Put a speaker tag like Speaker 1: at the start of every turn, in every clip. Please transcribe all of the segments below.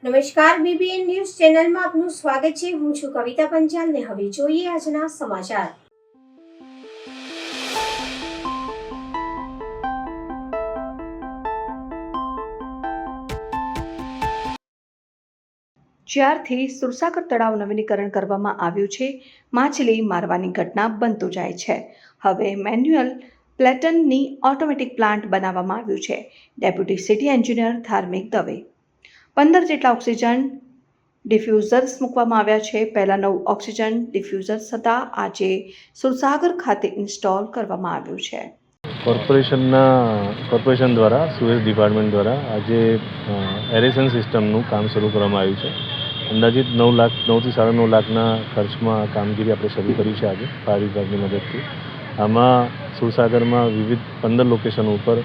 Speaker 1: નમસ્કાર, BBN news ચેનલમાં આપનું સ્વાગત છે. હું છું કવિતા પંચાલ ને હવે જોઈએ આજના સમાચાર.
Speaker 2: જ્યારથી સુરસાગર તળાવ નવીનીકરણ કરવામાં આવ્યું છે, માછલી મારવાની ઘટના બનતું જાય છે. હવે મેન્યુઅલ પ્લેટનની ઓટોમેટિક પ્લાન્ટ બનાવવામાં આવ્યું છે. ડેપ્યુટી સિટી એન્જિનિયર ધાર્મિક દવે 15 જેટલા ઓક્સિજન ડિફ્યુઝર્સ મૂકવામાં આવ્યા છે. પહેલા 9 ઓક્સિજન ડિફ્યુઝર્સ હતા, આજે સુરસાગર ખાતે ઇન્સ્ટોલ કરવામાં આવ્યું છે.
Speaker 3: કોર્પોરેશન દ્વારા સુએઝ ડિપાર્ટમેન્ટ દ્વારા આજે એરેશન સિસ્ટમનું કામ શરૂ કરવામાં આવ્યું છે. અંદાજિત 9 થી 9.5 લાખના ખર્ચમાં આ કામગીરી આપણે શરૂ કરી છે આજે ફાયર વિભાગની મદદથી. આમાં સુરસાગરમાં વિવિધ 15 લોકેશન ઉપર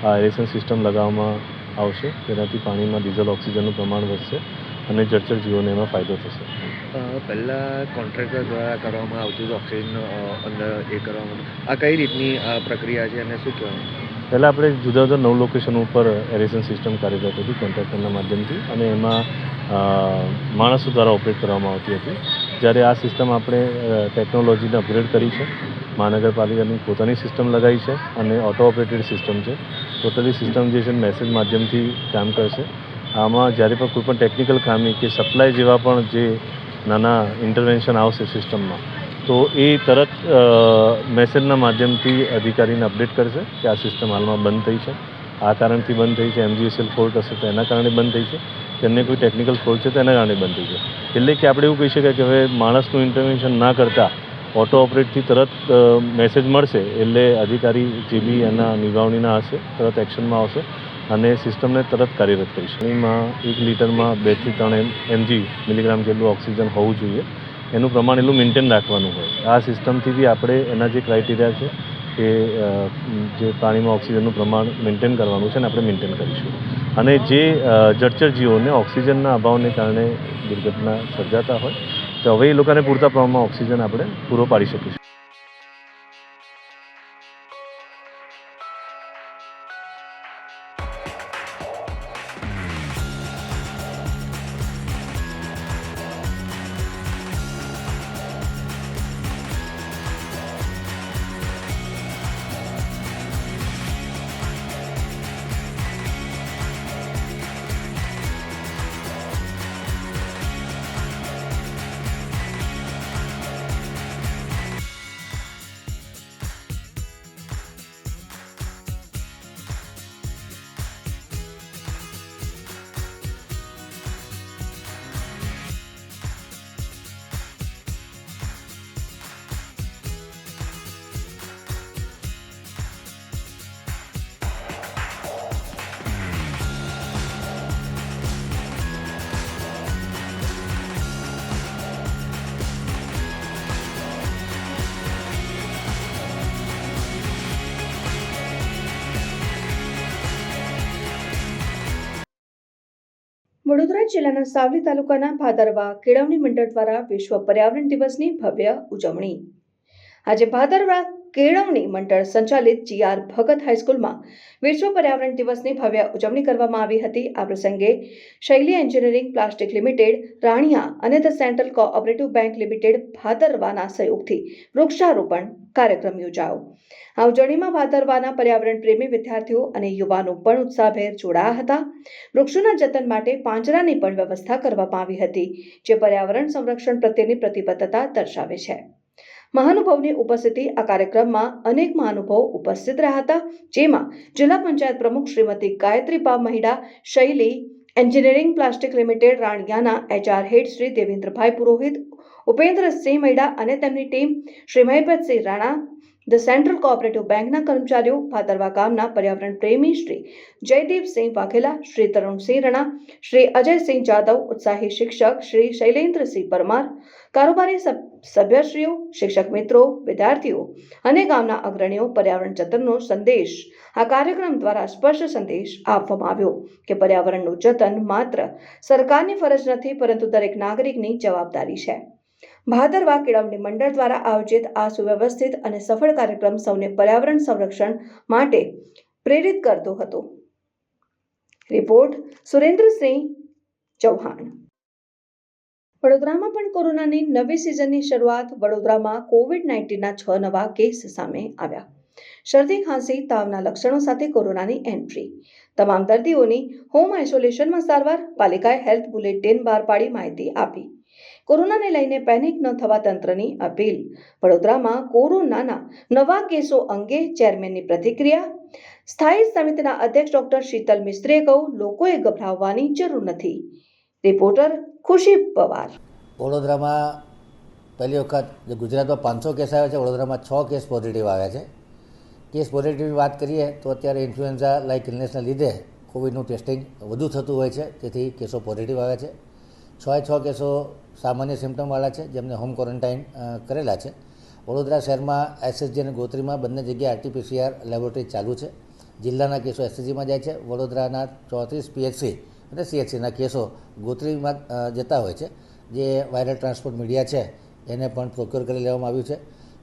Speaker 3: આ એરેશન સિસ્ટમ લગાવવામાં આવશે, જેનાથી પાણીમાં ડીઝલ ઓક્સિજનનું પ્રમાણ વધશે અને જળચર જીવોને એમાં ફાયદો થશે.
Speaker 4: પહેલાં કોન્ટ્રાક્ટર દ્વારા કરવામાં આવતું હતું ઓક્સિજન અંદર એ કરવામાં, આ કઈ રીતની પ્રક્રિયા છે અને શું કહેવાનું?
Speaker 3: પહેલાં આપણે જુદા જુદા 9 લોકેશન ઉપર એરેશન સિસ્ટમ કાર્યરત હતી કોન્ટ્રાક્ટરના માધ્યમથી, અને એમાં માણસો દ્વારા ઓપરેટ કરવામાં આવતી હતી. જ્યારે આ સિસ્ટમ આપણે ટેકનોલોજીને અપગ્રેડ કરી છે, મહાનગરપાલિકાની પોતાની સિસ્ટમ લગાવી છે અને ઓટો ઓપરેટેડ સિસ્ટમ છે. ટોટલી સિસ્ટમ જે છે મેસેજ માધ્યમથી કામ કરશે. આમાં જ્યારે પણ કોઈ પણ ટેકનિકલ ખામી કે સપ્લાય જેવા પણ જે નાના ઇન્ટરવેન્શન આવશે સિસ્ટમમાં, તો એ તરત મેસેજના માધ્યમથી અધિકારીને અપડેટ કરશે કે આ સિસ્ટમ હાલમાં બંધ થઈ છે, આ કારણથી બંધ થઈ છે, MGSL ફોલ્ટ હશે તો એના કારણે બંધ થઈ છે, કે અન્ય કોઈ ટેકનિકલ ફોલ્ટ છે તો એના કારણે બંધ થઈ છે. એટલે કે આપણે એવું કહી શકાય કે હવે માણસનું ઇન્ટરવેન્શન ના કરતાં ઓટો ઓપરેટથી તરત મેસેજ મળશે, એટલે અધિકારી જે બી એના નિભાવણીના હશે તરત એક્શનમાં આવશે અને સિસ્ટમને તરત કાર્યરત કરીશું. એમાં 1 લીટરમાં 2 થી 3 મિલીગ્રામ જેટલું ઓક્સિજન હોવું જોઈએ. એનું પ્રમાણ એટલું મેન્ટેન રાખવાનું હોય. આ સિસ્ટમથી બી આપણે એના જે ક્રાઇટેરિયા છે કે જે પાણીમાં ઓક્સિજનનું પ્રમાણ મેન્ટેન કરવાનું છે ને આપણે મેન્ટેન કરીશું. અને જે જળચર જીવોને ઓક્સિજનના અભાવને કારણે દુર્ઘટના સર્જાતા હોય તો હવે એ લોકોને પૂરતા પ્રમાણમાં ઓક્સિજન આપણે પૂરો પાડી શકીશું.
Speaker 2: વડોદરા જિલ્લાના સાવલી તાલુકાના ભાદરવા કેળવણી મંડળ દ્વારા વિશ્વ પર્યાવરણ દિવસની ભવ્ય ઉજવણી. આજે ભાદરવા કેળવણી મંડળ સંચાલિત GR ભગત હાઈસ્કૂલમાં વિશ્વ પર્યાવરણ દિવસની ભવ્ય ઉજવણી કરવામાં આવી હતી. આ પ્રસંગે શૈલી એન્જિનિયરિંગ પ્લાસ્ટિક લિમિટેડ રાણિયા અને the central cooperative bank limited ભાદરવાના સહયોગથી વૃક્ષારોપણ કાર્યક્રમ યોજાયો. આ ઉજવણીમાં ભાદરવાના પર્યાવરણ પ્રેમી વિદ્યાર્થીઓ અને યુવાનો પણ ઉત્સાહભેર જોડાયા હતા. વૃક્ષોના જતન માટે પાંજરાની પણ વ્યવસ્થા કરવામાં આવી હતી, જે પર્યાવરણ સંરક્ષણ પ્રત્યેની પ્રતિબદ્ધતા દર્શાવે છે. મહાનુભાવની ઉપસ્થિતિ. આ કાર્યક્રમમાં અનેક મહાનુભાવો ઉપસ્થિત રહ્યા હતા, જેમાં જિલ્લા પંચાયત પ્રમુખ શ્રીમતી ગાયત્રીબા મહિડા, શૈલી એન્જિનિયરિંગ પ્લાસ્ટિક લિમિટેડ રાણિયાના HR હેડ શ્રી દેવેન્દ્રભાઈ પુરોહિત, ઉપેન્દ્રસિંહ મહિડા અને તેમની team, Shri Mahipatsinh Rana, the central cooperative બેંકના કર્મચારીઓ, ભાદરવા ગામના પર્યાવરણ પ્રેમી શ્રી જયદીપસિંહ વાઘેલા, શ્રી તરુણસિંહ રણા, શ્રી અજયસિંહ જાદવ, ઉત્સાહી શિક્ષક શ્રી શૈલેન્દ્રસિંહ પરમાર, કારોબારી સભ્યશ્રીઓ, શિક્ષક મિત્રો, વિદ્યાર્થીઓ અને ગામના અગ્રણીઓ પર્યાવરણ જતનનો સંદેશ આ કાર્યક્રમ દ્વારા સ્પષ્ટ સંદેશ આપવામાં આવ્યો કે પર્યાવરણનું જતન માત્ર સરકારની ફરજ નથી, પરંતુ દરેક નાગરિકની જવાબદારી છે. ભાદરવા કેળવણી મંડળ દ્વારા આયોજિત આ સુવ્યવસ્થિત અને સફળ કાર્યક્રમ સૌને પર્યાવરણ સંરક્ષણ માટે પ્રેરિત કરતો હતો. રિપોર્ટ સુરેન્દ્રસિંહ ચૌહાણ. વડોદરામાં પણ કોરોનાની નવી સિઝનની શરૂઆત. વડોદરામાં કોવિડ-19ના 6 નવા કેસ સામે આવ્યા. શરદી, ખાંસી, તાવના લક્ષણો સાથે કોરોનાની એન્ટ્રી. તમામ દર્દીઓની હોમ આઇસોલેશનમાં સારવાર. પાલિકાએ હેલ્થ બુલેટિન બહાર પાડી માહિતી આપી. કોરોનાને લઈને પેનિક ન થવા તંત્રની અપીલ. વડોદરામાં કોરોનાના નવા કેસો અંગે ચેરમેનની પ્રતિક્રિયા. સ્થાયી સમિતિના અધ્યક્ષ ડોક્ટર શીતલ મિસ્ત્રીએ કહ્યું, લોકોએ ગભરાવવાની જરૂર નથી. રિપોર્ટર ખુશી પવાર.
Speaker 5: વડોદરામાં પહેલી વખત જે ગુજરાતમાં 500 કેસ આવ્યા છે, વડોદરામાં 6 કેસ પોઝિટિવ આવ્યા છે. કેસ પોઝિટિવની વાત કરીએ તો અત્યારે ઇન્ફ્લુએન્ઝા લાઇક ઇલનેસના લીધે કોવિડનું ટેસ્ટિંગ વધુ થતું હોય છે, તેથી કેસો પોઝિટિવ આવ્યા છે. 6 કેસો સામાન્ય સિમ્ટમવાળા છે, જેમને હોમ ક્વોરન્ટાઇન કરેલા છે. વડોદરા શહેરમાં એસએસજી અને ગોત્રીમાં બંને જગ્યાએ આરટીપીસીઆર લેબોરેટરી ચાલુ છે. જિલ્લાના કેસો એસએસજીમાં જાય છે. વડોદરાના 34 પીએચસી અને સીએચસીના કેસો ગોત્રીમાં જતા હોય છે. જે વાયરલ ટ્રાન્સપોર્ટ મીડિયા છે એને પણ પ્રોક્યોર કરી લેવામાં આવ્યું છે.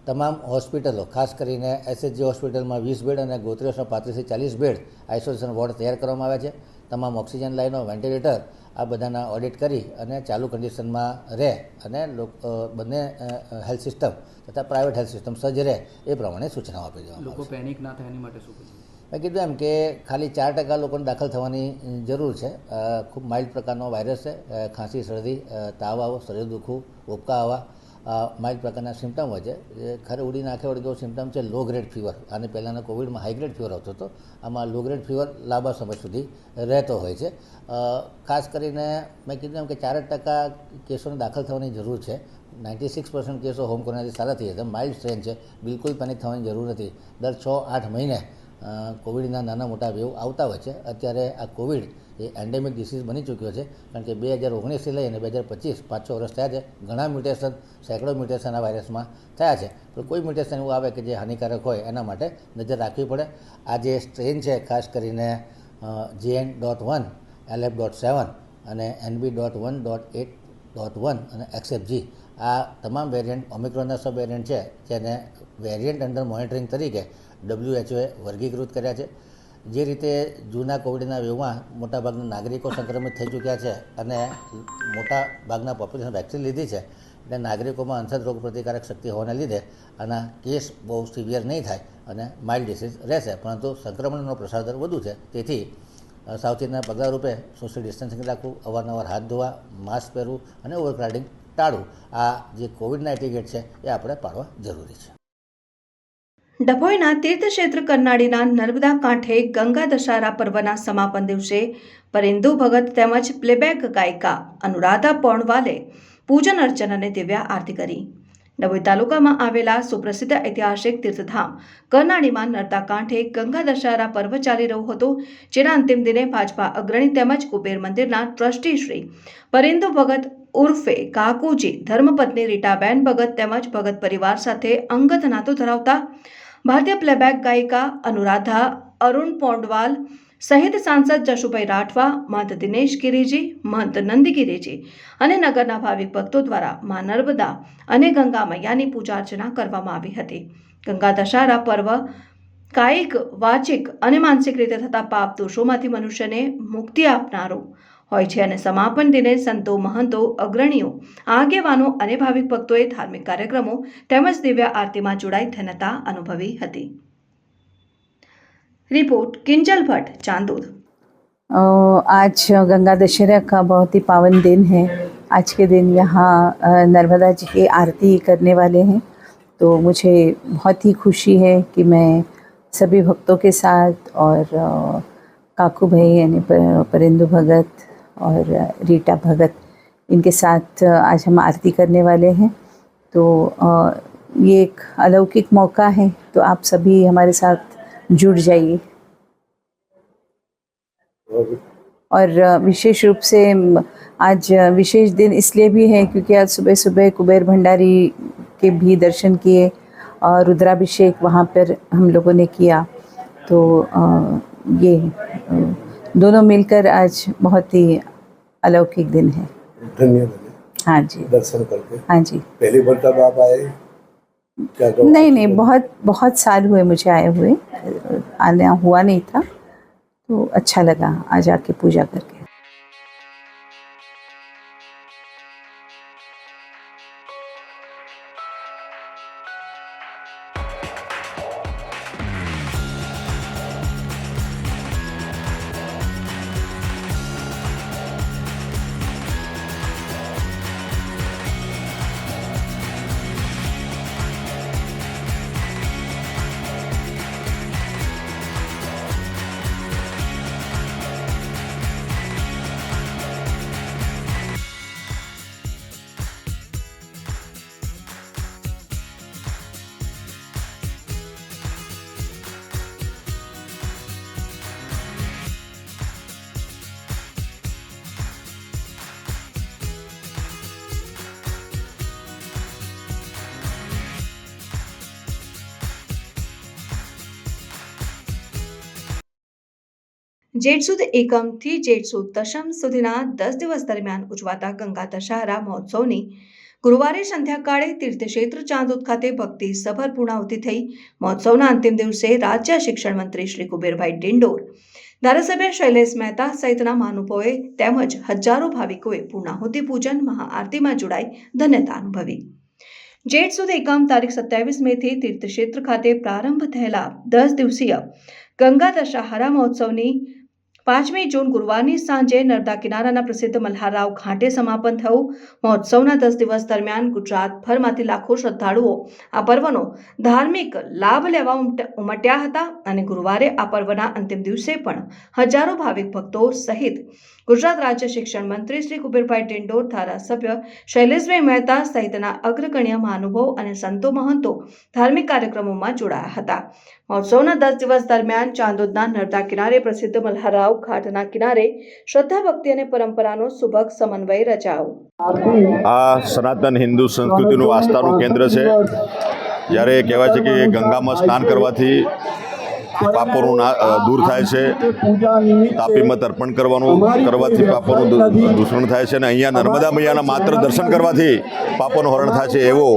Speaker 5: તમામ હોસ્પિટલો, ખાસ કરીને એસએચજી હોસ્પિટલમાં 20 બેડ અને ગોત્રી હોસ્પિટલમાં 35 થી 40 બેડ આઇસોલેશન વોર્ડ તૈયાર કરવામાં આવ્યા છે. તમામ ઓક્સિજન લાઈનો, વેન્ટિલેટર આ બધાના ઓડિટ કરી અને ચાલુ કન્ડિશનમાં રહે અને બંને હેલ્થ સિસ્ટમ તથા પ્રાઇવેટ હેલ્થ સિસ્ટમ સજ્જ રહે એ પ્રમાણે સૂચનાઓ આપી દેવામાં
Speaker 6: લોકો પેનિક ના થાય એની માટે શું કરવું?
Speaker 5: મેં કીધું એમ કે ખાલી 4% લોકોને દાખલ થવાની જરૂર છે. ખૂબ માઇલ્ડ પ્રકારનો વાયરસ છે. ખાંસી, શરદી, તાવ આવો, શરીર દુખવું, ઉબકા આવવા માઇલ્ડ પ્રકારના સિમ્ટમ હોય છે. ખરે ઉડી નાખે વળગે એવો સિમ્ટમ છે લો ગ્રેડ ફીવર. આને પહેલાંના કોવિડમાં હાઈ ગ્રેડ ફીવર આવતો હતો. આમાં લો ગ્રેડ ફીવર લાંબા સમય સુધી રહેતો હોય છે. ખાસ કરીને મેં કીધું એમ કે 4% કેસોને દાખલ થવાની જરૂર છે. 96% કેસો હોમ ક્વોરન્ટાઇનથી સારા થઈ જતા. માઇલ્ડ સ્ટ્રેન છે, બિલકુલ પેનિક થવાની જરૂર નથી. દર 6-8 મહિને કોવિડના નાના મોટા વેવ આવતા હોય છે. અત્યારે આ કોવિડ એ એન્ડેમિક ડિસીઝ બની ચૂક્યો છે, કારણ કે 2019થી લઈ અને 2025 5-6 વર્ષ થયા છે. ઘણા મ્યુટેશન, સેંકડો મ્યુટેશન આ વાયરસમાં થયા છે. તો કોઈ મ્યુટેશન એવું આવે કે જે હાનિકારક હોય એના માટે નજર રાખવી પડે. આ જે સ્ટ્રેન છે, ખાસ કરીને JN.1, LF.7 અને NB.1.8.1 અને XFG, આ તમામ વેરિયન્ટ ઓમિક્રોનના સબ વેરિયન્ટ છે, જેને વેરિયન્ટ અંડર મોનિટરિંગ તરીકે WHOએ વર્ગીકૃત કર્યા છે. જે રીતે જૂના કોવિડના વેવમાં મોટાભાગના નાગરિકો સંક્રમિત થઈ ચૂક્યા છે અને મોટાભાગના પોપ્યુલેશન વેક્સિન લીધી છે, એટલે નાગરિકોમાં અંશત રોગ પ્રતિકારક શક્તિ હોવાને લીધે આના કેસ બહુ સિવિયર નહીં થાય અને માઇલ્ડ ડિસીઝ રહેશે. પરંતુ સંક્રમણનો પ્રસાર દર વધુ છે, તેથી સાવચેતીના પગલાં રૂપે સોશિયલ ડિસ્ટન્સિંગ રાખવું, અવારનવાર હાથ ધોવા, માસ્ક પહેરવું અને ઓવરક્રાઉડિંગ ટાળવું. આ જે કોવિડના એટિકેટ છે એ આપણે પાળવા જરૂરી છે.
Speaker 2: ડભોઈના તીર્થક્ષેત્ર કરનાળીના નર્મદા કાંઠે ગંગા દશહરા પર્વના સમાપન દિવસે પરિંદુ ભગત તેમજ પ્લેબેક ગાયિકા અનુરાધા પોણવાલે પૂજન અર્ચન અને દિવ્ય આરતી કરી. ડભોઈ તાલુકામાં આવેલા સુપ્રસિદ્ધ ઐતિહાસિક તીર્થધામ કરનાળીમાં નર્મદા કાંઠે ગંગા દશહરા પર્વ ચાલી રહ્યો હતો, જેના અંતિમ દિને ભાજપા અગ્રણી તેમજ કુબેર મંદિરના ટ્રસ્ટી શ્રી પરિંદુ ભગત ઉર્ફે કાકુજી, ધર્મપત્ની રીટાબેન ભગત તેમજ ભગત પરિવાર સાથે અંગત નાતો ધરાવતા ભારતીય પ્લેબેક ગાયિકા અનુરાધા અરુણ પોંડવાલ સહિત સાંસદ જશુભાઈ રાઠવા, મહંત દિનેશ ગિરીજી, મહંત નંદગીરીજી અને નગરના ભાવિક ભક્તો દ્વારા મા નર્મદા અને ગંગા મૈયાની પૂજા અર્ચના કરવામાં આવી હતી. ગંગા દશહરા પર્વ કાયિક, વાચિક અને માનસિક રીતે થતા પાપ દોષોમાંથી મનુષ્યને મુક્તિ આપનારો હોય છે અને સમાપન દિને સંતો, મહંતો, અગ્રણીઓ, આગેવાનો અને ભાવિક ભક્તોએ ધાર્મિક કાર્યક્રમો તેમજ દિવ્ય આરતીમાં જોડાઈ ધન્યતા અનુભવી હતી. रिपोर्ट किंजल भट्ट, चांदोद।
Speaker 7: आज गंगा दशहरा का बहुत ही पावन दिन है। आज के दिन यहाँ नर्मदा जी की आरती करने वाले हैं, तो मुझे बहुत ही खुशी है कि मैं सभी भक्तों के साथ और काकू भाई यानी परिंदु भगत और रीटा भगत, इनके साथ आज हम आरती करने वाले हैं। तो ये एक अलौकिक मौका है, तो आप सभी हमारे साथ जुड़ जाइए। और विशेष रूप से आज विशेष दिन इसलिए भी है क्योंकि आज सुबह सुबह कुबेर भंडारी के भी दर्शन किए और रुद्राभिषेक वहाँ पर हम लोगों ने किया। तो ये दोनों मिलकर आज बहुत ही अलौकिक दिन है।
Speaker 8: धन्यवाद।
Speaker 7: हाँ जी,
Speaker 8: दर्शन करके।
Speaker 7: हाँ जी।
Speaker 8: पहली बार तब आप आए?
Speaker 7: नहीं, बहुत साल हुए मुझे आए हुए, आना हुआ नहीं था, तो अच्छा लगा आज आके पूजा करके।
Speaker 2: જેઠ સુદ એકમથી જેઠ સુદ દશમ સુધીના 10 દિવસ દરમિયાન ઉજવાતા ગંગા દશહરા મહોત્સવની ગુરુવારે સંધ્યાકાળે તીર્થક્ષેત્ર ચાંદોદ ખાતે ભક્તિ સભર પૂર્ણાહુતિ થઈ. મહોત્સવના અંતિમ દિવસે રાજ્ય શિક્ષણ મંત્રી શ્રી કુબેરભાઈ ડિંડોર, ધારાસભ્ય શૈલેષ મહેતા સહિતના મહાનુભાવોએ તેમજ હજારો ભાવિકોએ પૂર્ણાહુતિ પૂજન મહાઆરતીમાં જોડાઈ ધન્યતા અનુભવી. જેઠ સુદ એકમ તારીખ 27 મેથી તીર્થક્ષેત્ર ખાતે પ્રારંભ થયેલા 10 દિવસીય ગંગા દશહરા મહોત્સવની 5મી જૂન ગુરુવારની સાંજે નર્મદા કિનારાના પ્રસિદ્ધ મલ્હારરાવ ઘાટે સમાપન થયું. મહોત્સવના 10 દિવસ દરમિયાન ગુજરાતભરમાંથી લાખો શ્રદ્ધાળુઓ આ પર્વનો ધાર્મિક લાભ લેવા ઉમટ્યા હતા અને ગુરુવારે આ પર્વના અંતિમ દિવસે પણ હજારો ભાવિક ભક્તો સહિત ગુજરાત રાજ્ય શિક્ષણ મંત્રી શ્રી કુબેરભાઈ ડિંડોર, ધારાસભ્ય શૈલેષભાઈ મહેતા સહિતના અગ્રગણ્ય મહાનુભાવો અને સંતો મહંતો ધાર્મિક કાર્યક્રમોમાં જોડાયા હતા. મહોત્સવના 10 દિવસ દરમિયાન ચાંદોદના નર્મદા કિનારે પ્રસિદ્ધ મલ્હારરાવ ઘાટના કિનારે શ્રદ્ધા, ભક્તિ અને પરંપરાનો સુભગ સમન્વય રચાયો.
Speaker 9: આ સનાતન હિન્દુ સંસ્કૃતિનું આસ્થાનું કેન્દ્ર છે. જ્યારે કહેવાય છે કે ગંગામાં સ્નાન કરવાથી પાપોનું દૂર થાય છે, તાપીમાં તર્પણ કરવાથી પાપોનું દૂષણ થાય છે, અને અહીંયા નર્મદા મૈયાના માત્ર દર્શન કરવાથી પાપોનું હરણ થાય છે. એવો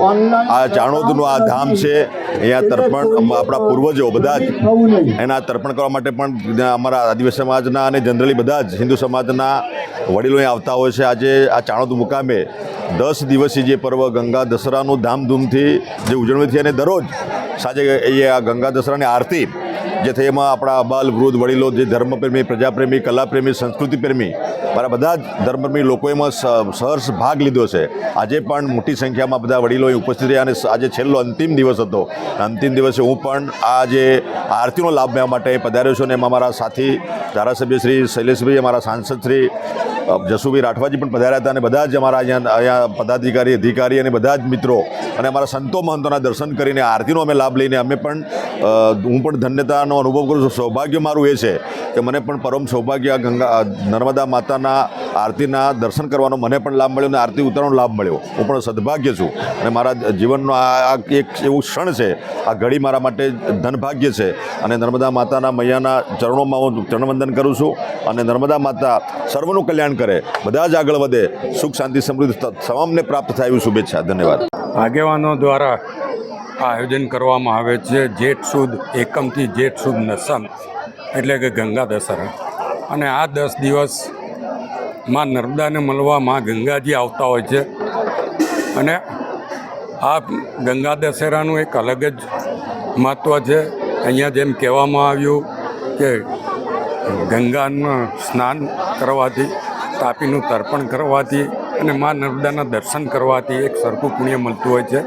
Speaker 9: આ ચાણોદનું આ ધામ છે. અહીંયા તર્પણ આપણા પૂર્વજો બધા જ એના તર્પણ કરવા માટે પણ અમારા આદિવાસી સમાજના અને જનરલી બધા જ હિન્દુ સમાજના વડીલો અહીં આવતા હોય છે. આજે આ ચાણોદ મુકામે 10 દિવસીય જે પર્વ ગંગા દશરાનું ધામધૂમથી જે ઉજવણી થઈ, અને દરરોજ સાંજે અહીંયા આ ગંગા દશરાની આરતી જે થઈ, એમાં આપણા અબાલ વૃદ્ધ વડીલો, જે ધર્મપ્રેમી, પ્રજાપ્રેમી, કલાપ્રેમી, સંસ્કૃતિપ્રેમી, મારા બધા જ ધર્મપ્રેમી લોકો એમાં સહર્ષ ભાગ લીધો છે. આજે પણ મોટી સંખ્યામાં બધા વડીલો અહીં ઉપસ્થિત રહ્યા, અને આજે છેલ્લો અંતિમ દિવસ હતો. અંતિમ દિવસે હું પણ આ જે આરતીનો લાભ લેવા માટે પધાર્યો છું, અને એમાં મારા સાથી ધારાસભ્ય શ્રી શૈલેષભાઈ, અમારા સાંસદ શ્રી જસુભાઈ રાઠવાજી પણ પધાર્યા હતા, અને બધા જ અમારા અહીંયા પદાધિકારી, અધિકારી અને બધા જ મિત્રો અને અમારા સંતો મહંતોના દર્શન કરીને આરતીનો અમે લાભ લઈને અમે પણ હું પણ ધન્યતાનો અનુભવ કરું છું. સૌભાગ્ય મારું એ છે કે મને પણ પરમ સૌભાગ્ય આ ગંગા નર્મદા માતાના આરતીના દર્શન કરવાનો મને પણ લાભ મળ્યો, અને આરતી ઉતારવાનો લાભ મળ્યો. હું પણ સદભાગ્ય છું, અને મારા જીવનનો આ એક એવું ક્ષણ છે, આ ઘડી મારા માટે ધનભાગ્ય છે. અને નર્મદા માતાના મૈયાના ચરણોમાં હું ચરણવંદન કરું છું, અને નર્મદા માતા સર્વનું કલ્યાણ કરે, બધા જ આગળ વધે, સુખ શાંતિ સમૃદ્ધિ તમામને પ્રાપ્ત થાય એવી શુભેચ્છા. ધન્યવાદ.
Speaker 10: આગેવાનો દ્વારા આ આયોજન કરવામાં આવે છે. જેઠ સુદ એકમથી જેઠ સુદ દશમ એટલે કે ગંગા દશહરા, અને આ 10 દિવસ માં નર્મદાને મળવા માં ગંગાજી આવતા હોય છે. અને આ ગંગા દશેરાનું એક અલગ જ મહત્ત્વ છે. અહીંયા જેમ કહેવામાં આવ્યું કે ગંગામાં સ્નાન કરવાથી, તાપીનું તર્પણ કરવાથી અને મા નર્મદાના દર્શન કરવાથી એક સરખું પુણ્ય મળતું હોય છે.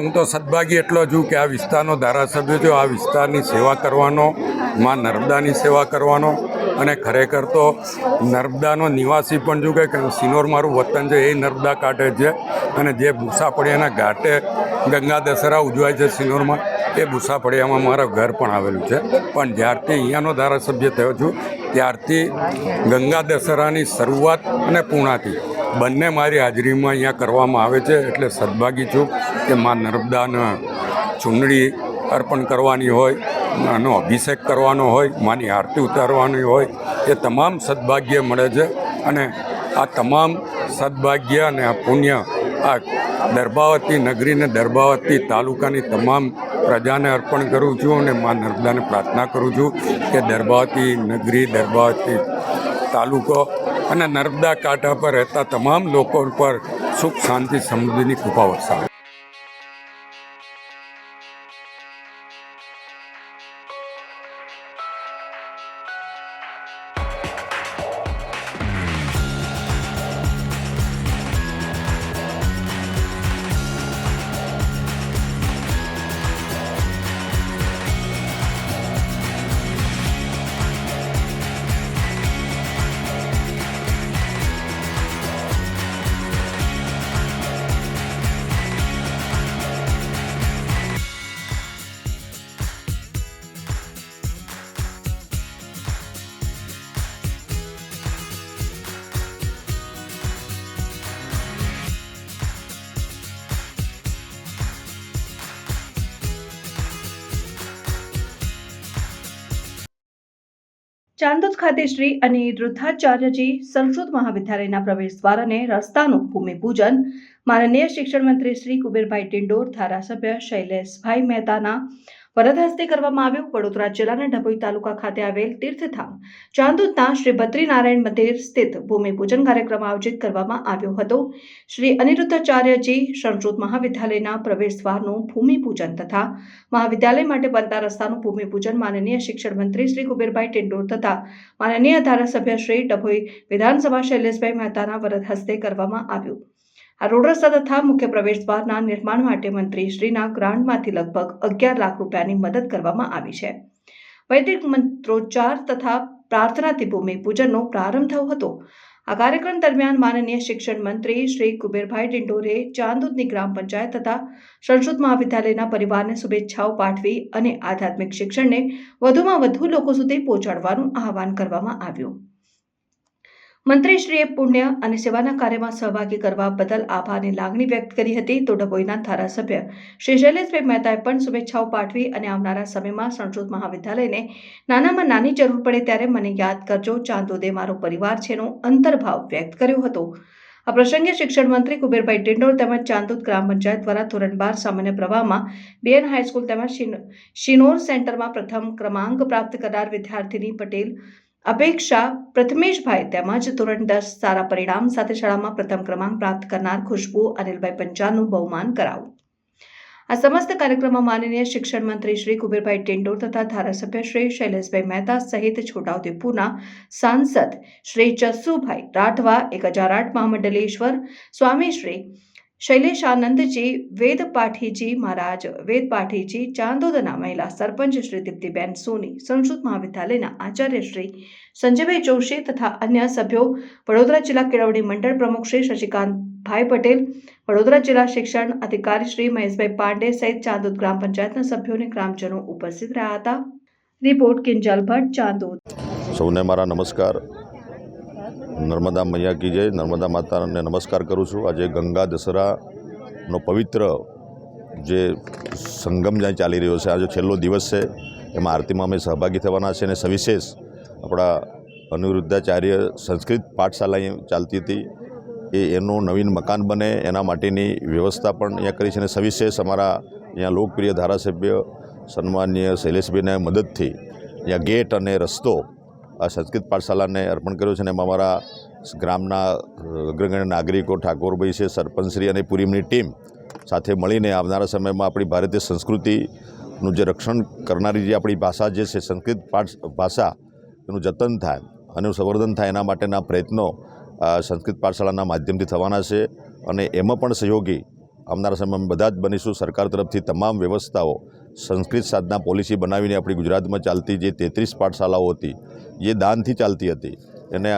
Speaker 10: હું તો સદભાગી એટલો છું કે આ વિસ્તારનો ધારાસભ્ય છું. આ વિસ્તારની સેવા કરવાનો, મા નર્મદાની સેવા કરવાનો, અને ખરેખર તો નર્મદાનો નિવાસી પણ છું કે સિનોર મારું વતન છે, એ નર્મદા કાંઠે છે. અને જે ભૂસાપડિયાના ઘાટે ગંગા દશેરા ઉજવાય છે સિનોરમાં, એ ભૂસાપડિયામાં મારું ઘર પણ આવેલું છે. પણ જ્યારથી અહીંયાનો ધારાસભ્ય થયો છું ત્યારથી ગંગા દશેરાની શરૂઆત અને પૂર્ણાથી બંને મારી હાજરીમાં અહીંયા કરવામાં આવે છે. એટલે સદભાગી છું કે મા નર્મદાના ચૂંદડી અર્પણ કરવાની હોય, આનો અભિષેક કરવાનો હોય, માની આરતી ઉતારવાની હોય, એ તમામ સદભાગ્ય મળે છે. અને આ તમામ સદભાગ્ય અને આ પુણ્ય આ દર્ભાવતી નગરીને, દર્ભાવતી તાલુકાની તમામ પ્રજાને અર્પણ કરું છું. અને મા નર્મદાને પ્રાર્થના કરું છું કે દર્ભાવતી નગરી, દર્ભાવતી તાલુકો અને નર્મદા કાંઠા પર રહેતા તમામ લોકો પર સુખ શાંતિ સમૃદ્ધિની કૃપા વરસાવે.
Speaker 2: ચાંદોદ ખાતે શ્રી અનિરુદ્ધાચાર્યજી સંસ્કૃત મહાવિદ્યાલયના પ્રવેશ દ્વાર અને રસ્તાનું ભૂમિપૂજન માનનીય શિક્ષણ મંત્રી શ્રી કુબેરભાઈ ડિંડોર, ધારાસભ્ય શૈલેષભાઈ મહેતાના વરદ હસ્તે કરવામાં આવ્યું. વડોદરા જિલ્લાના ડભોઈ તાલુકા ખાતે આવેલ તીર્થધામ ચાંદોદના શ્રી બદ્રીનારાયણ મંદિર સ્થિત ભૂમિપૂજન કાર્યક્રમ આયોજિત કરવામાં આવ્યો હતો. શ્રી અનિરુદ્ધાચાર્યજી સંસ્કૃત મહાવિદ્યાલયના પ્રવેશ દ્વારનું ભૂમિપૂજન તથા મહાવિદ્યાલય માટે બનતા રસ્તાનું ભૂમિપૂજન માનનીય શિક્ષણ મંત્રી શ્રી કુબેરભાઈ ડિંડોર તથા માનનીય ધારાસભ્ય શ્રી ડભોઈ વિધાનસભા શૈલેષભાઈ મહેતાના વરદ હસ્તે કરવામાં આવ્યું. આ રોડ રસ્તા તથા મુખ્ય પ્રવેશ દ્વારના નિર્માણ માટે મંત્રીશ્રીના ગ્રાન્ટમાંથી લગભગ 11 લાખ રૂપિયાની મદદ કરવામાં આવી છે. વૈદિક મંત્રોચ્ચાર તથા પ્રાર્થનાથી ભૂમિપૂજનનો પ્રારંભ થયો હતો. આ કાર્યક્રમ દરમિયાન માનનીય શિક્ષણ મંત્રી શ્રી કુબેરભાઈ ડિંડોરે ચાંદોદની ગ્રામ પંચાયત તથા સંસ્કૃત મહાવિદ્યાલયના પરિવારને શુભેચ્છાઓ પાઠવી અને આધ્યાત્મિક શિક્ષણને વધુમાં વધુ લોકો સુધી પહોંચાડવાનું આહવાન કરવામાં આવ્યું. મંત્રીશ્રીએ પુણ્ય અને સેવાના કાર્યમાં સહભાગી કરવા બદલ આભારની લાગણી વ્યક્ત કરી હતી. તો ડભોઈના ધારાસભ્ય શ્રી શૈલેષભાઈ મહેતાએ પણ શુભેચ્છાઓ પાઠવી અને આવનારા સમયમાં સંસ્કૃત મહાવિદ્યાલયને નાનામાં નાની જરૂર પડે ત્યારે મને યાદ કરજો, ચાંદોદે મારો પરિવાર છેનો અંતર્ભાવ વ્યક્ત કર્યો હતો. આ પ્રસંગે શિક્ષણ મંત્રી કુબેરભાઈ ડિંડોર તેમજ ચાંદોદ ગ્રામ પંચાયત દ્વારા ધોરણ 12 સામાન્ય પ્રવાહમાં બીએન હાઈસ્કૂલ તેમજ શિનોર સેન્ટરમાં પ્રથમ ક્રમાંક પ્રાપ્ત કરનાર વિદ્યાર્થીની પટેલ અપેક્ષા પ્રથમેશભાઈ તેમજ ધોરણ 10 સારા પરિણામ સાથે શાળામાં પ્રથમ ક્રમાંક પ્રાપ્ત કરનાર ખુશ્બુ અનિલભાઈ પંચાલનું બહુમાન કરાવું. આ સમસ્ત કાર્યક્રમમાં માનનીય શિક્ષણ મંત્રી શ્રી કુબેરભાઈ ડિંડોર તથા ધારાસભ્ય શ્રી શૈલેષભાઈ મહેતા સહિત છોટાઉદેપુરના સાંસદ શ્રી જસ્સુભાઈ રાઠવા, 1008 મહામંડલેશ્વર સ્વામી શ્રી શૈલેષાનંદજી વેદપાઠીજી મહારાજ, વેદપાઠીજી ચાંદોદના મહિલા સરપંચ શ્રી દીપ્તિબેન સોની, સંસ્કૃત મહાવિદ્યાલયના આચાર્ય શ્રી સંજયભાઈ જોશી તથા અન્ય સભ્યો, વડોદરા જિલ્લા કેળવણી મંડળ પ્રમુખ શ્રી શશિકાંતભાઈ પટેલ, વડોદરા જિલ્લા શિક્ષણ અધિકારી શ્રી મહેશભાઈ પાંડે સહિત ચાંદોદ ગ્રામ પંચાયતના સભ્યો અને ગ્રામજનો ઉપસ્થિત રહ્યા હતા. રિપોર્ટ કિંજલ ભટ્ટ, ચાંદોદ.
Speaker 9: સૌને મારા નમસ્કાર. નર્મદા મૈયા કી જય. નર્મદા માતાને નમસ્કાર કરું છું. આજે ગંગા દસરાનો પવિત્ર જે સંગમ જ્યાં ચાલી રહ્યો છે, આજે છેલ્લો દિવસ છે, એમાં આરતીમાં અમે સહભાગી થવાના છે. અને સવિશેષ આપણા અનિરુદ્ધાચાર્ય સંસ્કૃત પાઠશાલા અહીંયા ચાલતી હતી, એનું નવીન મકાન બને એના માટેની વ્યવસ્થા પણ અહીંયા કરી છે. અને સવિશેષ અમારા અહીંયા લોકપ્રિય ધારાસભ્ય સન્માનીય શૈલેષભાઈના મદદથી અહીંયા ગેટ અને રસ્તો આ સંસ્કૃત પાઠશાલાને અર્પણ કર્યો છે. અને એમાં અમારા ગ્રામના અગ્રગણ્ય નાગરિકો, ઠાકોરભાઈ છે, સરપંચશ્રી અને પૂરીમની ટીમ સાથે મળીને આવનારા સમયમાં આપણી ભારતીય સંસ્કૃતિનું જે રક્ષણ કરનારી જે આપણી ભાષા જે છે સંસ્કૃત ભાષા, એનું જતન થાય અને સંવર્ધન થાય એના માટેના પ્રયત્નો સંસ્કૃત પાઠશાળાના માધ્યમથી થવાના છે. અને એમાં પણ સહયોગી આવનારા સમયમાં બધા જ બનીશું. સરકાર તરફથી તમામ વ્યવસ્થાઓ સંસ્કૃત સાધના પોલિસી બનાવીને આપણી ગુજરાતમાં ચાલતી જે 33 પાઠશાલાઓ હતી, એ દાનથી ચાલતી હતી, એને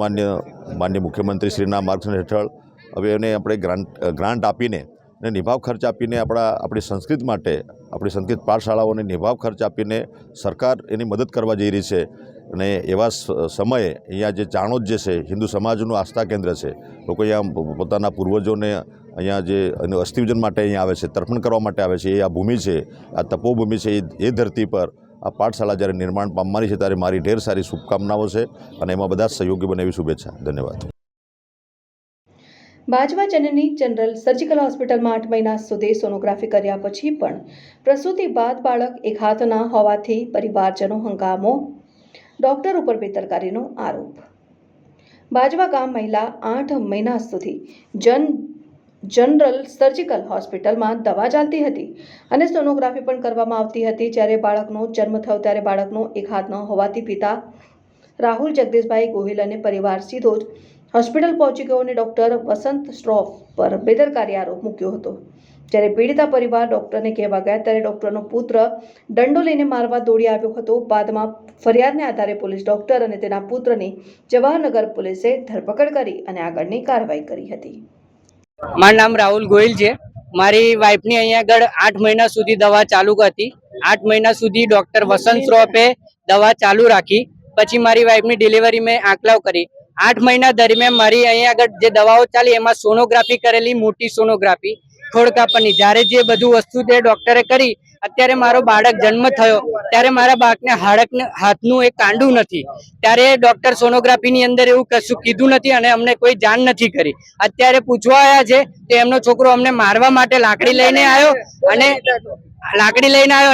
Speaker 9: માનનીય મુખ્યમંત્રીશ્રીના માર્ગદર્શન હેઠળ હવે એને આપણે ગ્રાન્ટ આપીને અને નિભાવ ખર્ચ આપીને આપણી સંસ્કૃત માટે, આપણી સંસ્કૃત પાઠશાળાઓને નિભાવ ખર્ચ આપીને સરકાર એની મદદ કરવા જઈ રહી છે. અને એવા સમયે અહીંયા જે ચાણોદ જે છે હિન્દુ સમાજનું આસ્થા કેન્દ્ર છે, લોકો અહીંયા પોતાના પૂર્વજોને અહીંયા જે અસ્થિવિજન માટે અહીંયા આવે છે, તર્પણ કરવા માટે આવે છે. એ આ ભૂમિ છે, આ તપોભૂમિ છે, એ ધરતી પર આ પાઠશાળા જ્યારે નિર્માણ પામવાની છે ત્યારે મારી ઢેર સારી શુભકામનાઓ છે અને એમાં બધા સહયોગી બને એવી શુભેચ્છા. ધન્યવાદ.
Speaker 2: બાજવા જનની જનરલ સર્જિકલ હોસ્પિટલમાં 8 મહિના સુધી સોનોગ્રાફી કર્યા પછી પણ પ્રસૂતિ બાદ બાળક એક હાથના હોવાથી પરિવારજનો હંગામો, ડોક્ટર ઉપર બેદરકારીનો આરોપ. બાજવા ગામ મહિલા 8 મહિના સુધી જનરલ સર્જિકલ હોસ્પિટલમાં દવા ચાલતી હતી અને સોનોગ્રાફી પણ કરવામાં આવતી હતી. જ્યારે બાળકનો જન્મ થયો ત્યારે બાળકનો એક હાથ ન હોવાથી પિતા રાહુલ જગદીશભાઈ ગોહિલ અને પરિવાર સીધો જ હોસ્પિટલ પહોંચી ગયો અને ડોક્ટર વસંત શ્રોફ પર બેદરકારી આરોપ મૂક્યો હતો. જ્યારે પીડિતા પરિવાર ડોક્ટરને કહેવા ગયા ત્યારે ડોક્ટરનો પુત્ર દંડો લઈને મારવા દોડી આવ્યો હતો. બાદમાં ફરિયાદને આધારે પોલીસ ડોક્ટર અને તેના પુત્રની જવાહરનગર પોલીસે ધરપકડ કરી અને આગળની કાર્યવાહી કરી હતી.
Speaker 11: મારું નામ રાહુલ ગોહિલ છે. મારી વાઈફની અહીંયા આગળ 8 મહિના સુધી દવા ચાલુ હતી. 8 મહિના સુધી ડોક્ટર વસંત શ્રોફે દવા ચાલુ રાખી. પછી મારી વાઈફની ડિલિવરી મેં આંકલાવ કરી. 8 મહિના દરમિયાન મારી અહીંયા આગળ જે દવાઓ ચાલી એમાં સોનોગ્રાફી કરેલી, મોટી સોનોગ્રાફી. ખોડ કાપવાની, જ્યારે જે બધું વસ્તુ તે ડોક્ટરે કરી, અત્યારે મારો બાળક જન્મ થયો ત્યારે મારા બાળકને હાથનું એક કાંડું નથી, ત્યારે ડોક્ટર સોનોગ્રાફીની અંદર એવું કશું કીધું નથી અને અમને કોઈ જાણ નથી કરી. અત્યારે પૂછવા આવ્યા છે તો એમનો છોકરો અમને મારવા માટે લાકડી લઈને આવ્યો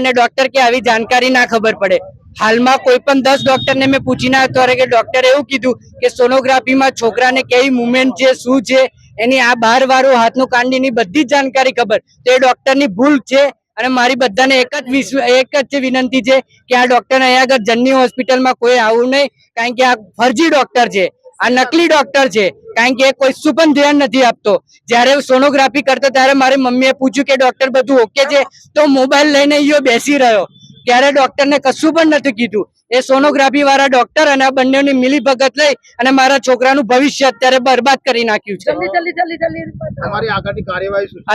Speaker 11: અને ડોક્ટર કે આવી જાણકારી ના ખબર પડે. હાલમાં કોઈ પણ 10 ડોક્ટરને મેં પૂછીને આવ્યો કે ડોક્ટરે એવું કીધું કે સોનોગ્રાફીમાં છોકરાને કેવી મુવમેન્ટ છે, શું છે, એની આ બહાર વાળું હાથનું કાંડીની બધી જ જાણકારી ખબર. તો એ ડોક્ટરની ભૂલ છે અને મારી બધાને એક જ વિનંતી છે કે આ ડોક્ટર અહીંયા આગળ જનની હોસ્પિટલમાં કોઈ આવું નહીં, કારણ કે આ ફરજી ડોક્ટર છે, આ નકલી ડોક્ટર છે, કારણ કે કોઈ શું પણ ધ્યાન નથી આપતો. જ્યારે સોનોગ્રાફી કરતો ત્યારે મારી મમ્મીએ પૂછ્યું કે ડોક્ટર બધું ઓકે છે, તો મોબાઈલ લઈને ઈયો બેસી રહ્યો, ત્યારે ડોક્ટરને કશું પણ નથી કીધું. એ સોનોગ્રાફી વાળા ડોક્ટર અને આ બંનેની મિલીભગત લઈ અને મારા છોકરાનું ભવિષ્ય અત્યારે બરબાદ કરી નાખ્યું છે.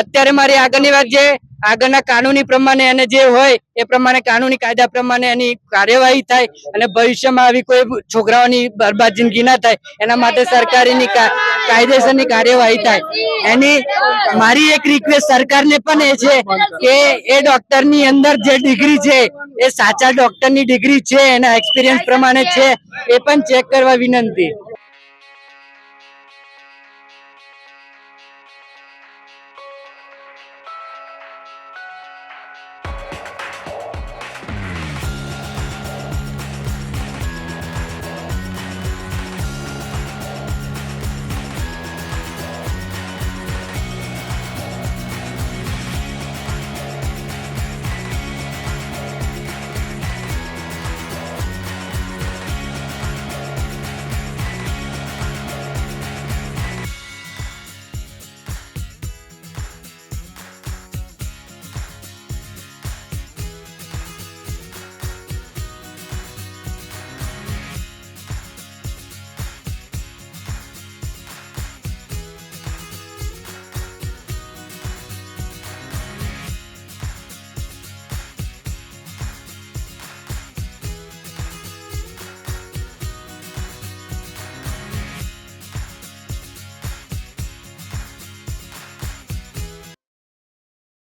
Speaker 11: અત્યારે મારી આગળની વાત જે આગળના કાનૂની પ્રમાણે અને જે હોય એ પ્રમાણે કાનૂની કાયદા પ્રમાણે એની કાર્યવાહી થાય અને ભવિષ્યમાં આવી કોઈ છોકરાઓની બરબાદ જિંદગી ના થાય એના માટે સરકારની કાયદેસરની કાર્યવાહી થાય. એની મારી એક રિક્વેસ્ટ સરકારને પણ એ છે કે એ ડોક્ટરની અંદર જે ડિગ્રી છે એ સાચા ડોક્ટરની ડિગ્રી છે, એના એક્સપિરિયન્સ પ્રમાણે છે, એ પણ ચેક કરવા વિનંતી.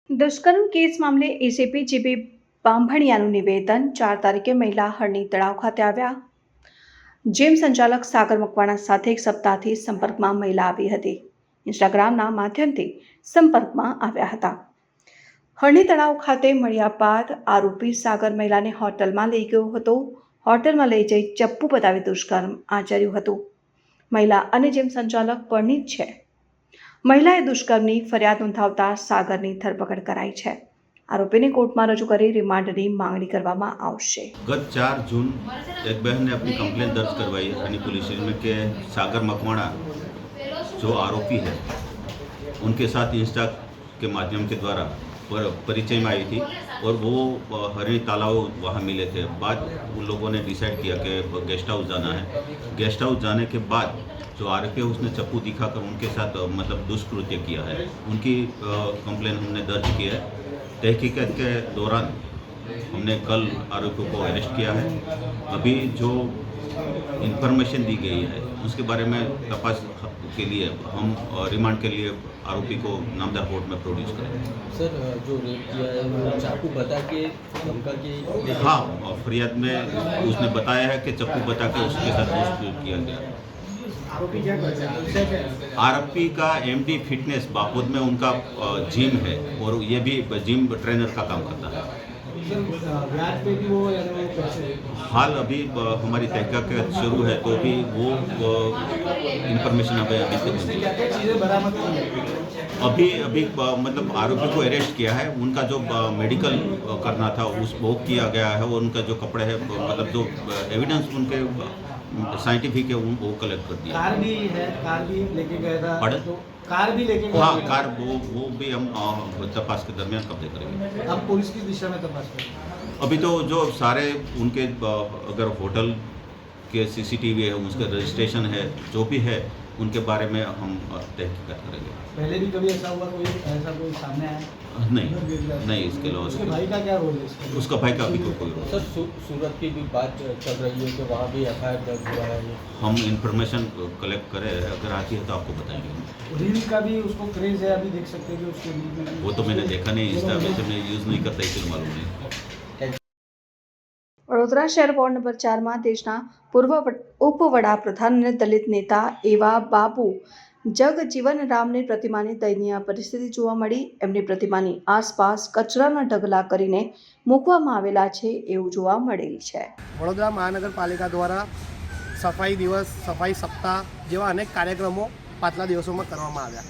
Speaker 2: દુષ્કર્મ કેસ મામલે એસીપી જીબી બાંભણિયાનું નિવેદન. 4 તારીખે મહિલા હરણી તળાવ ખાતે આવ્યા. જીમ સંચાલક સાગર મકવાણા સાથે એક સપ્તાહથી સંપર્કમાં મહિલા આવી હતી. ઇન્સ્ટાગ્રામના માધ્યમથી સંપર્કમાં આવ્યા હતા. હરણી તળાવ ખાતે મળ્યા બાદ આરોપી સાગર મહિલાને હોટલમાં લઈ ગયો હતો. હોટલમાં લઈ જઈ ચપ્પુ બતાવી દુષ્કર્મ આચર્યું હતું. મહિલા અને જીમ સંચાલક પરણિત છે. મહિલાએ દુષ્કર્મની ફરિયાદ નોંધાવતા સાગરની ધરપકડ કરાઈ છે. आरोपी ने कोर्ट में रजू कर रिमांड की मांगनी करवामां आवशे।
Speaker 12: गत 4 जून एक बहन ने अपनी कंप्लेंट दर्ज करवाई हनी पुलिस स्टेशन में कि सागर मकवाणा जो आरोपी है उनके साथ इंस्टा के माध्यम के द्वारा परिचय में आई थी और वो हरणी तालाब वहाँ मिले थे। बाद उन लोगों ने डिसाइड किया कि गेस्ट हाउस जाना है। गेस्ट हाउस जाने के बाद जो आरोपी है उसने चप्पू दिखाकर उनके साथ मतलब दुष्कृत्य किया है। उनकी कंप्लेन हमने दर्ज किया है। तहकीकात के दौरान हमने कल आरोपियों को अरेस्ट किया है। अभी जो इन्फॉर्मेशन दी गई है उसके बारे में तपास के लिए हम रिमांड के लिए आरोपी को नामदार कोर्ट में प्रोड्यूस करेंगे।
Speaker 6: सर जो रेप किया है वो चाकू बता के धमका के?
Speaker 12: हाँ, फरियाद में उसने बताया है कि चप्पू बता के उसके साथ दुष्कृत्य किया गया। आरोपी का एमडी फिटनेस बापोद में उनका जिम है और ये भी जिम ट्रेनर का काम करता है। हाल अभी हमारी तहकीकात शुरू है तो भी वो इंफॉर्मेशन अभी मतलब आरोपी को अरेस्ट किया है। उनका जो मेडिकल करना था उस वो किया गया है और उनका जो कपड़े है मतलब जो एविडेंस उनके साइंटिफिक है वो कलेक्ट कर दिया।
Speaker 13: कार भी है, कार भी लेके गया था।
Speaker 12: तो
Speaker 13: कार भी लेके गया?
Speaker 12: हाँ, कार वो भी हम तपास के दरमियान कब्जे करेंगे।
Speaker 13: अब पुलिस की दिशा में तपास करेंगे?
Speaker 12: अभी तो जो सारे उनके अगर होटल के सीसीटीवी है उसका रजिस्ट्रेशन है जो भी है उनके बारे में हम तहकीकात करेंगे।
Speaker 13: पहले भी कभी ऐसा हुआ, कोई सामने आया?
Speaker 12: नहीं, इसके अलावा
Speaker 13: उसके भाई का क्या रोल है इसमें?
Speaker 12: उसका भाई का भी कोई रोल।
Speaker 6: सर सूरत की भी बात चल रही है कि वहाँ भी FIR दर्ज हुआ है।
Speaker 12: हम इंफॉर्मेशन कलेक्ट करें, अगर आती है तो आपको बताएंगे।
Speaker 13: रील का भी उसको क्रेज है, अभी देख सकते हैं कि उसके रील में
Speaker 12: वो तो मैंने देखा नहीं, इंस्टा में मैं यूज़ नहीं करता, इसलिए मालूम नहीं।
Speaker 2: વડોદરા શહેર વોર્ડ નંબર 4માં દેશના પૂર્વ ઉપવડાપ્રધાન અને દલિત નેતા એવા બાબુ જગજીવન રામની પ્રતિમાની દયનીય પરિસ્થિતિ જોવા મળી. એમની પ્રતિમાની આસપાસ કચરાના ઢગલા કરીને મૂકવામાં આવેલા છે એવું જોવા મળેલ છે.
Speaker 13: વડોદરા મહાનગરપાલિકા દ્વારા સફાઈ દિવસ, સફાઈ સપ્તાહ જેવા અનેક કાર્યક્રમો પાછલા દિવસોમાં કરવામાં આવ્યા.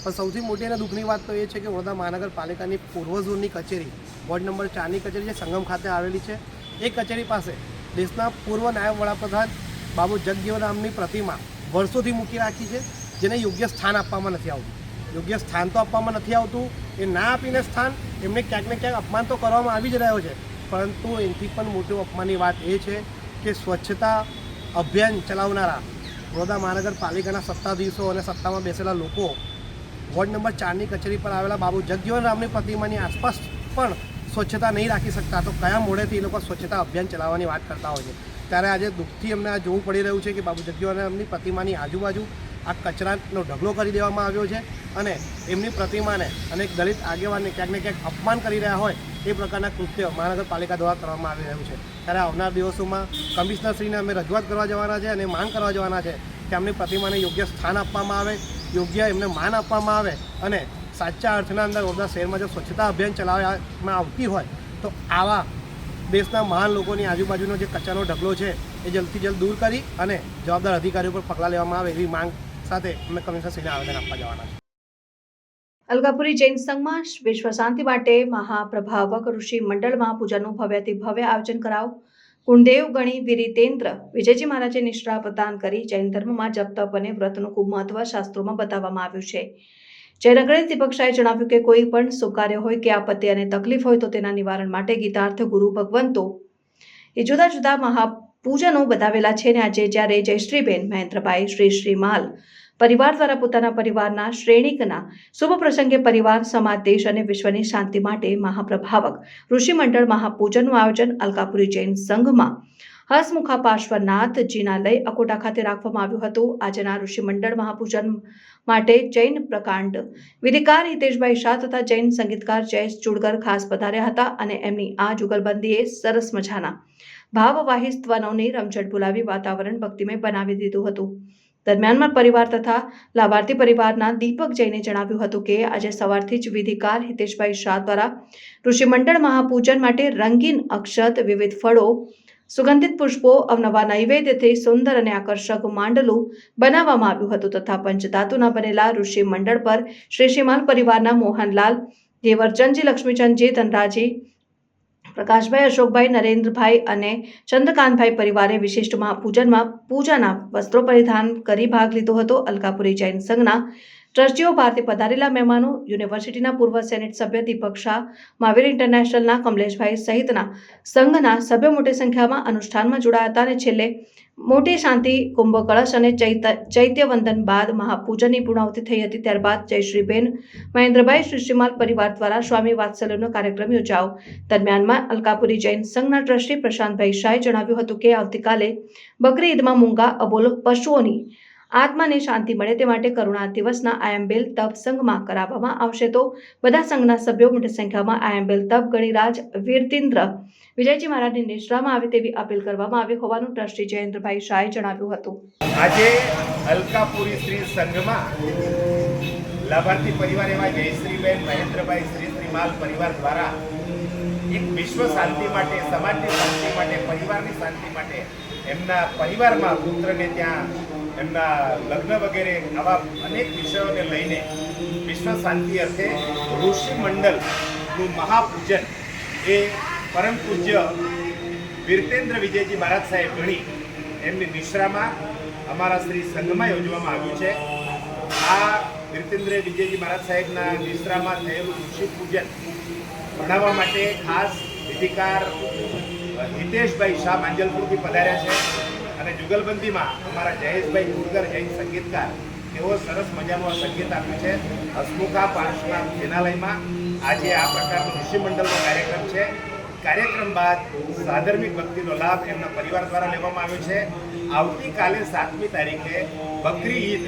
Speaker 13: પણ સૌથી મોટી અને દુઃખની વાત તો એ છે કે વડોદરા મહાનગરપાલિકાની પૂર્વ ઝોનની કચેરી, વોર્ડ નંબર 4ની કચેરી જે સંગમ ખાતે આવેલી છે, એ કચેરી પાસે દેશના પૂર્વ નાયબ વડાપ્રધાન બાબુ જગજીવન રામની પ્રતિમા વર્ષોથી મૂકી રાખી છે, જેને યોગ્ય સ્થાન આપવામાં નથી આવતું. યોગ્ય સ્થાન તો આપવામાં નથી આવતું, એ ના આપીને સ્થાન એમને ક્યાંક ને ક્યાંક અપમાન તો કરવામાં આવી જ રહ્યો છે. પરંતુ એનાથી પણ મોટું અપમાનની વાત એ છે કે સ્વચ્છતા અભિયાન ચલાવનારા વડોદરા મહાનગરપાલિકાના સત્તાધીશો અને સત્તામાં બેસેલા લોકો વોર્ડ નંબર 4ની કચેરી પર આવેલા બાબુ જગજીવન રામની પ્રતિમાની આસપાસ પણ સ્વચ્છતા નહીં રાખી શકતા, તો કયા મોડેથી એ લોકો સ્વચ્છતા અભિયાન ચલાવવાની વાત કરતા હોય છે. ત્યારે આજે દુઃખથી અમને આ જોવું પડી રહ્યું છે કે બાબુ જગજીવન રામની પ્રતિમાની આજુબાજુ આ કચરાનો ઢગલો કરી દેવામાં આવ્યો છે અને એમની પ્રતિમાને અને એક દલિત આગેવાનને ક્યાંક ને ક્યાંક અપમાન કરી રહ્યા હોય એ પ્રકારના કૃત્ય મહાનગરપાલિકા દ્વારા કરવામાં આવી રહ્યું છે. ત્યારે આવનાર દિવસોમાં કમિશનરશ્રીને અમે રજૂઆત કરવા જવાના છે અને માંગ કરવા જવાના છે કે એમની પ્રતિમાને યોગ્ય સ્થાન આપવામાં આવે, યોગ્ય એમને માન આપવામાં આવે અને સાચા અર્થના અંદર વડોદરા શહેરમાં જો સ્વચ્છતા અભિયાન ચલાવવામાં આવતી હોય તો આવા દેશના મહાન લોકોની આજુબાજુનો જે કચરાનો ઢગલો છે એ જલ્દથી જલ્દ દૂર કરી અને જવાબદાર અધિકારીઓ પર પગલાં લેવામાં આવે એવી માંગ સાથે અમે કમિશનરશ્રીને આવેદન આપવા જવાના છે.
Speaker 2: અલકાપુરી જૈન સંઘમાં વિશ્વ શાંતિ માટે મહાપ્રભાવક ઋષિ મંડળમાં પૂજાનું ભવ્યથી ભવ્ય આયોજન કરાવ. કુળદેવ ગણી વિરીતેન્દ્ર વિજયજી મહારાજે નિષ્ઠા પ્રદાન કરી. જૈન ધર્મમાં જપ તપ અને વ્રતનું ખૂબ મહત્વ શાસ્ત્રોમાં બતાવવામાં આવ્યું છે. જૈન અગ્રણી દીપક શાહે જણાવ્યું કે કોઈ પણ શુભ કાર્ય હોય કે આપત્તિ અને તકલીફ હોય તો તેના નિવારણ માટે ગીતાર્થ ગુરુ ભગવંતો એ જુદા જુદા મહાપૂજનો બતાવેલા છે. અને આજે જ્યારે જયશ્રીબેન મહેન્દ્રભાઈ શ્રીમાલ પરિવાર દ્વારા પોતાના પરિવારના શ્રેણીકના શુભ પ્રસંગે પરિવાર, સમાજ, દેશ અને વિશ્વની શાંતિ માટે મહાપ્રભાવક ઋષિ મંડળ મહાપૂજનનું આયોજન અલકાપુરી જૈન સંઘમાં હસમુખા પાર્શ્વનાથજીના લઈ અકોટા ખાતે રાખવામાં આવ્યું હતું. આજના ઋષિ મંડળ મહાપૂજન માટે જૈન પ્રકાંડ વિધિકાર હિતેશભાઈ શાહ તથા જૈન સંગીતકાર જયેશ ચુડગર ખાસ પધાર્યા હતા અને એમની આ જુગલબંધીએ સરસ મજાના ભાવવાહી સ્તવનોની રમઝટ બોલાવી વાતાવરણ ભક્તિમય બનાવી દીધું હતું. દરમિયાનમાં પરિવાર તથા લાભાર્થી પરિવારના દીપક જૈને જણાવ્યું હતું કે આજે સવારથી જ વિધિકાર હિતેશભાઈ શાહ દ્વારા ઋષિ મંડળ મહાપૂજન માટે રંગીન અક્ષત, વિવિધ ફળો, સુગંધિત પુષ્પો, અવનવા નૈવેદ્યથી સુંદર અને આકર્ષક માંડલું બનાવવામાં આવ્યું હતું તથા પંચધાતુના બનેલા ઋષિ મંડળ પર શ્રીમાલ પરિવારના મોહનલાલ, દેવરચંદજી, લક્ષ્મીચંદજી, ધનરાજી, પ્રકાશભાઈ, અશોકભાઈ, નરેન્દ્રભાઈ અને ચંદ્રકાંતભાઈ પરિવારે વિશિષ્ટ મહાપૂજનમાં પૂજાના વસ્ત્રો પરિધાન કરી ભાગ લીધો હતો. અલકાપુરી જૈન સંઘના ટ્રસ્ટીઓ, ભારતીય પધારેલા મહેમાનો, યુનિવર્સિટીના પૂર્વ સેનેટ સભ્ય દીપક શાહ, મહાવીર ઇન્ટરનેશનલના કમલેશભાઈ સહિતના સંઘના સભ્યો મોટી સંખ્યામાં અનુષ્ઠાનમાં જોડાયા હતા. અને છેલ્લે મોટી શાંતિ કુંભ કળશ અને ચૈત્ય વંદન બાદ મહાપૂજનની પૂર્ણાહુતિ થઈ હતી. ત્યારબાદ જયશ્રીબેન મહેન્દ્રભાઈ શ્રીમાલ પરિવાર દ્વારા સ્વામી વાત્સલ્યનો કાર્યક્રમ યોજાયો. દરમિયાનમાં અલકાપુરી જૈન સંઘના ટ્રસ્ટી પ્રશાંતભાઈ શાહે જણાવ્યું હતું કે આવતીકાલે બકરી ઈદમાં મૂંગા અબોલ પશુઓની આત્માને શાંતિ મળે તે માટે કરુણા દિવસના આયંબેલ તપ સંઘમાં કરાવવામાં આવશે. તો બધા સંઘના સભ્યો મોટી સંખ્યામાં આયંબેલ તપ ગણિરાજ વીરતિન્દ્ર વિજયજી મહારાજની નિશ્રામાં આવે તેવી અપીલ કરવામાં આવી હોવાનું ટ્રસ્ટી જયેન્દ્રભાઈ શાહે જણાવ્યું હતું.
Speaker 14: આજે અલકાપુરી શ્રી સંઘમાં લાભાર્થી પરિવાર એવા જયશ્રીબેન મહેન્દ્રભાઈ શ્રીમાલ પરિવાર દ્વારા એક વિશ્વ શાંતિ માટે, સમાજની શાંતિ માટે, પરિવારની શાંતિ માટે એમના પરિવારમાં પુત્રને ત્યાં એમના લગ્ન વગેરે આવા અનેક વિષયોને લઈને વિશ્વ શાંતિ અર્થે ઋષિ મંડળનું મહાપૂજન એ પરમ પૂજ્ય વીરતેન્દ્ર વિજયજી મહારાજ સાહેબ ગણી એમની નિશ્રામાં અમારા શ્રી સંઘમાં યોજવામાં આવ્યું છે. આ વીરતેન્દ્ર વિજયજી મહારાજ સાહેબના નિશ્રામાં થયેલું ઋષિ પૂજન ભણાવવા માટે ખાસ વિધિકાર હિતેશભાઈ શાહ માંજલપુરથી પધાર્યા છે અને જુગલબંધીમાં અમારા જયેશભાઈ ચુડગર જૈન સંગીતકાર એવો સરસ મજાનું સંગીત આપ્યું છે. હસમુખા પાર્શ્વનાથ સેનાલયમાં આજે આ પ્રકારનો ઋષિમંડળનો કાર્યક્રમ છે. કાર્યક્રમ બાદ સાધર્મિક ભક્તિનો લાભ એમના પરિવાર દ્વારા લેવામાં આવ્યો છે. આવતીકાલે 7મી તારીખે બકરી ઈદ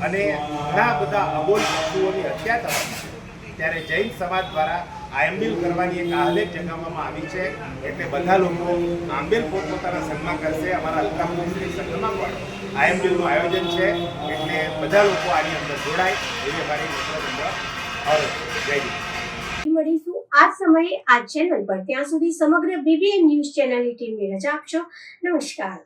Speaker 14: અને ઘણા બધા અબોલ પશુઓની હત્યા થવાની છે, ત્યારે જૈન સમાજ દ્વારા આંબેલ કરવાની એક આહલેખ જગાવવામાં આવી છે. એટલે બધા લોકો આંબેલ પોતપોતાના સંઘમાં કરશે. અમારા અલકાપુરી શ્રી સંઘમાં પણ આંબેલનું આયોજન છે, એટલે બધા લોકો આની અંદર જોડાય એવી અમારી જય હિન્દ.
Speaker 1: મળીશું આ સમયે આ ચેનલ પર. ત્યાં સુધી સમગ્ર BBN ન્યૂઝ ચેનલની ટીમને રજા આપશો. નમસ્કાર.